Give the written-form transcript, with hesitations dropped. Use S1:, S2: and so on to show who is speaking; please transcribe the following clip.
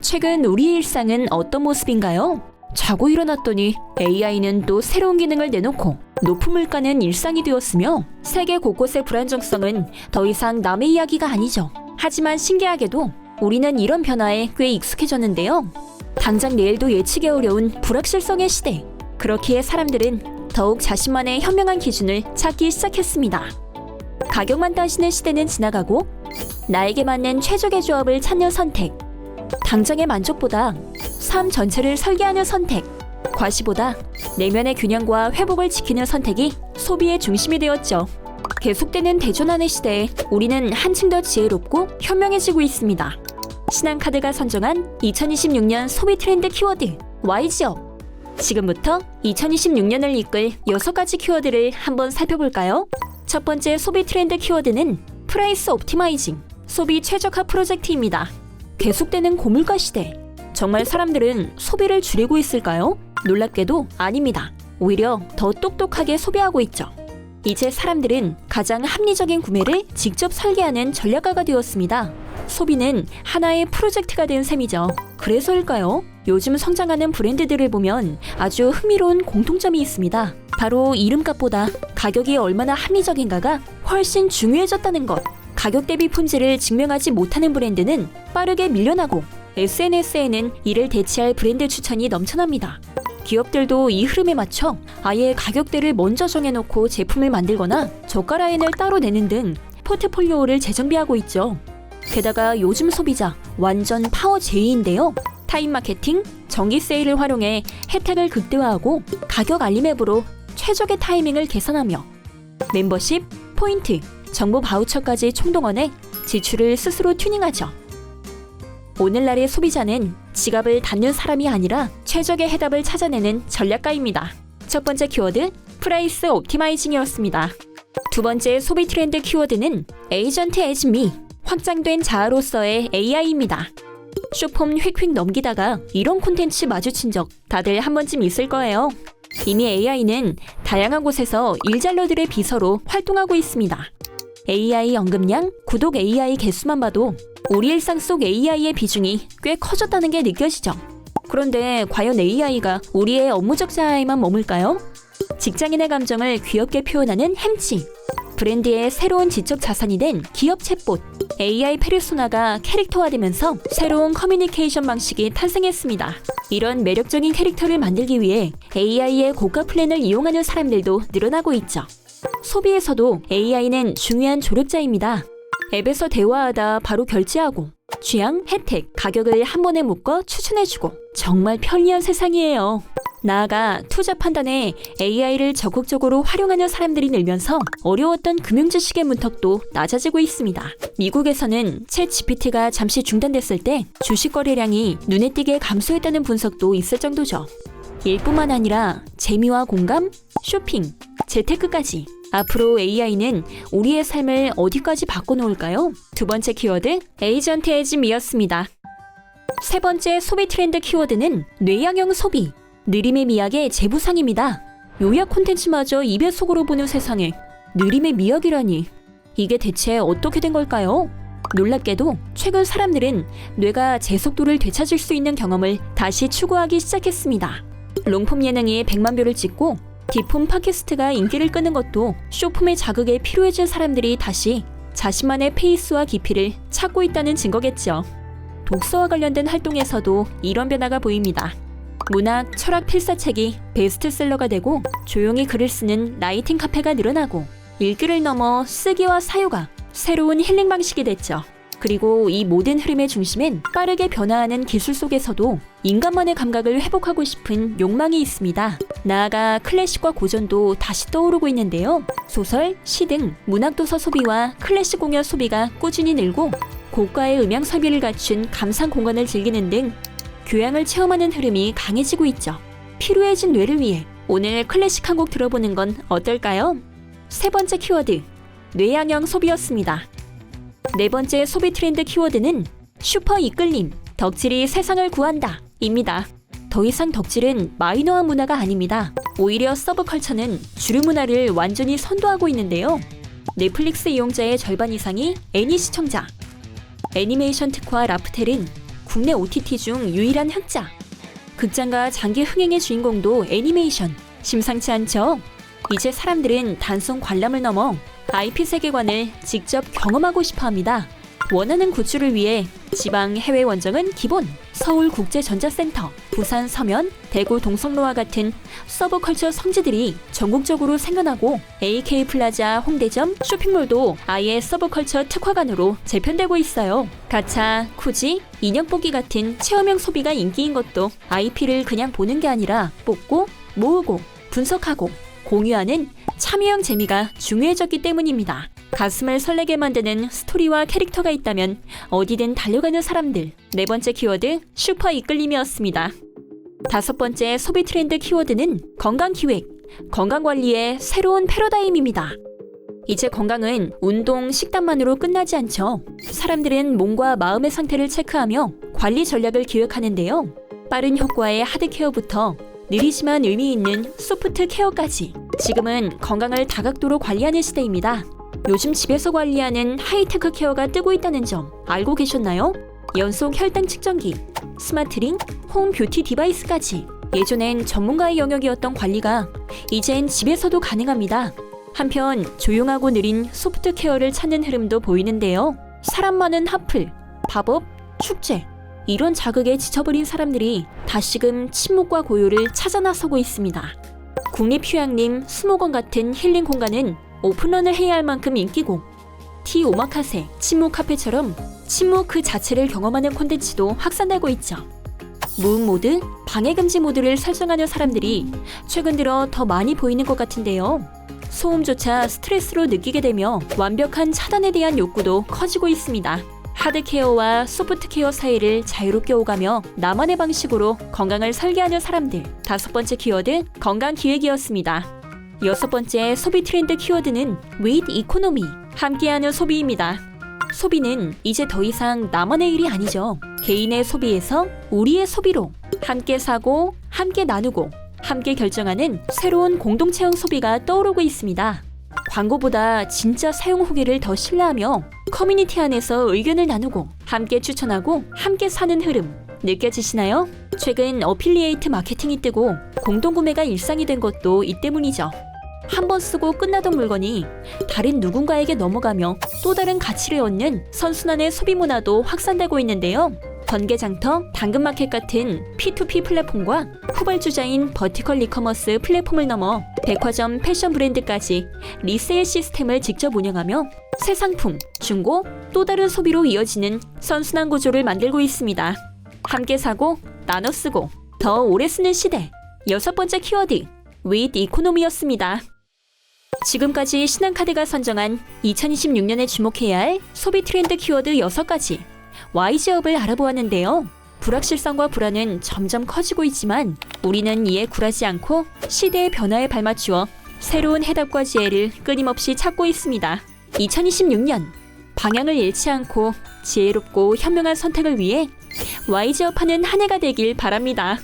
S1: 최근 우리의 일상은 어떤 모습인가요? 자고 일어났더니 AI는 또 새로운 기능을 내놓고 높은 물가는 일상이 되었으며 세계 곳곳의 불안정성은 더 이상 남의 이야기가 아니죠. 하지만 신기하게도 우리는 이런 변화에 꽤 익숙해졌는데요. 당장 내일도 예측이 어려운 불확실성의 시대. 그렇기에 사람들은 더욱 자신만의 현명한 기준을 찾기 시작했습니다. 가격만 따지는 시대는 지나가고 나에게 맞는 최적의 조합을 찾는 선택. 당장의 만족보다 삶 전체를 설계하는 선택. 과시보다 내면의 균형과 회복을 지키는 선택이 소비의 중심이 되었죠. 계속되는 대전환의 시대에 우리는 한층 더 지혜롭고 현명해지고 있습니다. 신한카드가 선정한 2026년 소비 트렌드 키워드 Y지역. 지금부터 2026년을 이끌 6가지 키워드를 한번 살펴볼까요? 첫 번째 소비 트렌드 키워드는 프라이스 옵티마이징, 소비 최적화 프로젝트입니다. 계속되는 고물가 시대. 정말 사람들은 소비를 줄이고 있을까요? 놀랍게도 아닙니다. 오히려 더 똑똑하게 소비하고 있죠. 이제 사람들은 가장 합리적인 구매를 직접 설계하는 전략가가 되었습니다. 소비는 하나의 프로젝트가 된 셈이죠. 그래서일까요? 요즘 성장하는 브랜드들을 보면 아주 흥미로운 공통점이 있습니다. 바로 이름값보다 가격이 얼마나 합리적인가가 훨씬 중요해졌다는 것. 가격 대비 품질을 증명하지 못하는 브랜드는 빠르게 밀려나고 SNS에는 이를 대체할 브랜드 추천이 넘쳐납니다. 기업들도 이 흐름에 맞춰 아예 가격대를 먼저 정해놓고 제품을 만들거나 저가 라인을 따로 내는 등 포트폴리오를 재정비하고 있죠. 게다가 요즘 소비자 완전 파워 J인데요. 타임 마케팅, 정기 세일을 활용해 혜택을 극대화하고 가격 알림 앱으로 최적의 타이밍을 계산하며 멤버십, 포인트, 정보 바우처까지 총동원해 지출을 스스로 튜닝하죠. 오늘날의 소비자는 지갑을 닫는 사람이 아니라 최적의 해답을 찾아내는 전략가입니다. 첫 번째 키워드, 프라이스 옵티마이징이었습니다. 두 번째 소비 트렌드 키워드는 에이전트 에즈 미, 확장된 자아로서의 AI입니다. 쇼폼 휙휙 넘기다가 이런 콘텐츠 마주친 적 다들 한 번쯤 있을 거예요. 이미 AI는 다양한 곳에서 일잘러들의 비서로 활동하고 있습니다. AI 언급량, 구독 AI 개수만 봐도 우리 일상 속 AI의 비중이 꽤 커졌다는 게 느껴지죠. 그런데 과연 AI가 우리의 업무적 자아에만 머물까요? 직장인의 감정을 귀엽게 표현하는 햄치, 브랜드의 새로운 지적 자산이 된 기업 챗봇, AI 페르소나가 캐릭터화되면서 새로운 커뮤니케이션 방식이 탄생했습니다. 이런 매력적인 캐릭터를 만들기 위해 AI의 고가 플랜을 이용하는 사람들도 늘어나고 있죠. 소비에서도 AI는 중요한 조력자입니다. 앱에서 대화하다 바로 결제하고 취향, 혜택, 가격을 한 번에 묶어 추천해주고 정말 편리한 세상이에요. 나아가 투자 판단에 AI를 적극적으로 활용하는 사람들이 늘면서 어려웠던 금융지식의 문턱도 낮아지고 있습니다. 미국에서는 챗 GPT가 잠시 중단됐을 때 주식 거래량이 눈에 띄게 감소했다는 분석도 있을 정도죠. 일뿐만 아니라 재미와 공감, 쇼핑, 재테크까지 앞으로 AI는 우리의 삶을 어디까지 바꿔놓을까요? 두 번째 키워드, 에이전트 에즈 미였습니다. 세 번째 소비 트렌드 키워드는 뇌양형 소비, 느림의 미학의 재부상입니다. 요약 콘텐츠마저 입에 속으로 보는 세상에 느림의 미학이라니, 이게 대체 어떻게 된 걸까요? 놀랍게도 최근 사람들은 뇌가 제 속도를 되찾을 수 있는 경험을 다시 추구하기 시작했습니다. 롱폼 예능이 100만 뷰를 찍고 딥폼 팟캐스트가 인기를 끄는 것도 쇼폼의 자극에 필요해진 사람들이 다시 자신만의 페이스와 깊이를 찾고 있다는 증거겠죠. 독서와 관련된 활동에서도 이런 변화가 보입니다. 문학, 철학 필사책이 베스트셀러가 되고 조용히 글을 쓰는 라이팅 카페가 늘어나고 읽기를 넘어 쓰기와 사유가 새로운 힐링 방식이 됐죠. 그리고 이 모든 흐름의 중심엔 빠르게 변화하는 기술 속에서도 인간만의 감각을 회복하고 싶은 욕망이 있습니다. 나아가 클래식과 고전도 다시 떠오르고 있는데요. 소설, 시 등 문학도서 소비와 클래식 공연 소비가 꾸준히 늘고 고가의 음향 설비를 갖춘 감상 공간을 즐기는 등 교양을 체험하는 흐름이 강해지고 있죠. 피로해진 뇌를 위해 오늘 클래식 한 곡 들어보는 건 어떨까요? 세 번째 키워드, 뇌양형 소비였습니다. 네 번째 소비 트렌드 키워드는 슈퍼 이끌림, 덕질이 세상을 구한다 입니다. 더 이상 덕질은 마이너한 문화가 아닙니다. 오히려 서브컬처는 주류 문화를 완전히 선도하고 있는데요. 넷플릭스 이용자의 절반 이상이 애니 시청자. 애니메이션 특화 라프텔은 국내 OTT 중 유일한 흑자. 극장과 장기 흥행의 주인공도 애니메이션. 심상치 않죠? 이제 사람들은 단순 관람을 넘어 IP 세계관을 직접 경험하고 싶어 합니다. 원하는 굿즈를 위해 지방 해외 원정은 기본, 서울국제전자센터, 부산 서면, 대구 동성로와 같은 서브컬처 성지들이 전국적으로 생겨나고 AK플라자, 홍대점, 쇼핑몰도 아예 서브컬처 특화관으로 재편되고 있어요. 가차, 쿠지, 인형 뽑기 같은 체험형 소비가 인기인 것도 IP를 그냥 보는 게 아니라 뽑고, 모으고, 분석하고, 공유하는 참여형 재미가 중요해졌기 때문입니다. 가슴을 설레게 만드는 스토리와 캐릭터가 있다면 어디든 달려가는 사람들. 네 번째 키워드, 슈퍼 이끌림이었습니다. 다섯 번째 소비 트렌드 키워드는 건강기획, 건강관리의 새로운 패러다임입니다. 이제 건강은 운동, 식단만으로 끝나지 않죠. 사람들은 몸과 마음의 상태를 체크하며 관리 전략을 기획하는데요. 빠른 효과의 하드케어부터 느리지만 의미 있는 소프트 케어까지 지금은 건강을 다각도로 관리하는 시대입니다. 요즘 집에서 관리하는 하이테크 케어가 뜨고 있다는 점 알고 계셨나요? 연속 혈당 측정기, 스마트링, 홈 뷰티 디바이스까지 예전엔 전문가의 영역이었던 관리가 이젠 집에서도 가능합니다. 한편 조용하고 느린 소프트 케어를 찾는 흐름도 보이는데요. 사람 많은 핫플, 팝업, 축제 이런 자극에 지쳐버린 사람들이 다시금 침묵과 고요를 찾아 나서고 있습니다. 국립휴양림, 수목원 같은 힐링 공간은 오픈런을 해야 할 만큼 인기고 티 오마카세, 침묵 카페처럼 침묵 그 자체를 경험하는 콘텐츠도 확산되고 있죠. 무음 모드, 방해금지 모드를 설정하는 사람들이 최근 들어 더 많이 보이는 것 같은데요. 소음조차 스트레스로 느끼게 되며 완벽한 차단에 대한 욕구도 커지고 있습니다. 하드케어와 소프트케어 사이를 자유롭게 오가며 나만의 방식으로 건강을 설계하는 사람들. 다섯 번째 키워드, 건강기획이었습니다. 여섯 번째 소비 트렌드 키워드는 with economy, 함께하는 소비입니다. 소비는 이제 더 이상 나만의 일이 아니죠. 개인의 소비에서 우리의 소비로 함께 사고, 함께 나누고, 함께 결정하는 새로운 공동체형 소비가 떠오르고 있습니다. 광고보다 진짜 사용 후기를 더 신뢰하며 커뮤니티 안에서 의견을 나누고 함께 추천하고 함께 사는 흐름 느껴지시나요? 최근 어필리에이트 마케팅이 뜨고 공동구매가 일상이 된 것도 이 때문이죠. 한 번 쓰고 끝나던 물건이 다른 누군가에게 넘어가며 또 다른 가치를 얻는 선순환의 소비 문화도 확산되고 있는데요. 번개장터, 당근마켓 같은 P2P 플랫폼과 후발주자인 버티컬 이커머스 플랫폼을 넘어 백화점, 패션 브랜드까지 리세일 시스템을 직접 운영하며 새 상품, 중고, 또 다른 소비로 이어지는 선순환 구조를 만들고 있습니다. 함께 사고, 나눠 쓰고, 더 오래 쓰는 시대. 여섯 번째 키워드, with economy였습니다. 지금까지 신한카드가 선정한 2026년에 주목해야 할 소비 트렌드 키워드 6가지 Y지업을 알아보았는데요. 불확실성과 불안은 점점 커지고 있지만 우리는 이에 굴하지 않고 시대의 변화에 발맞추어 새로운 해답과 지혜를 끊임없이 찾고 있습니다. 2026년 방향을 잃지 않고 지혜롭고 현명한 선택을 위해 Y지업하는 한 해가 되길 바랍니다.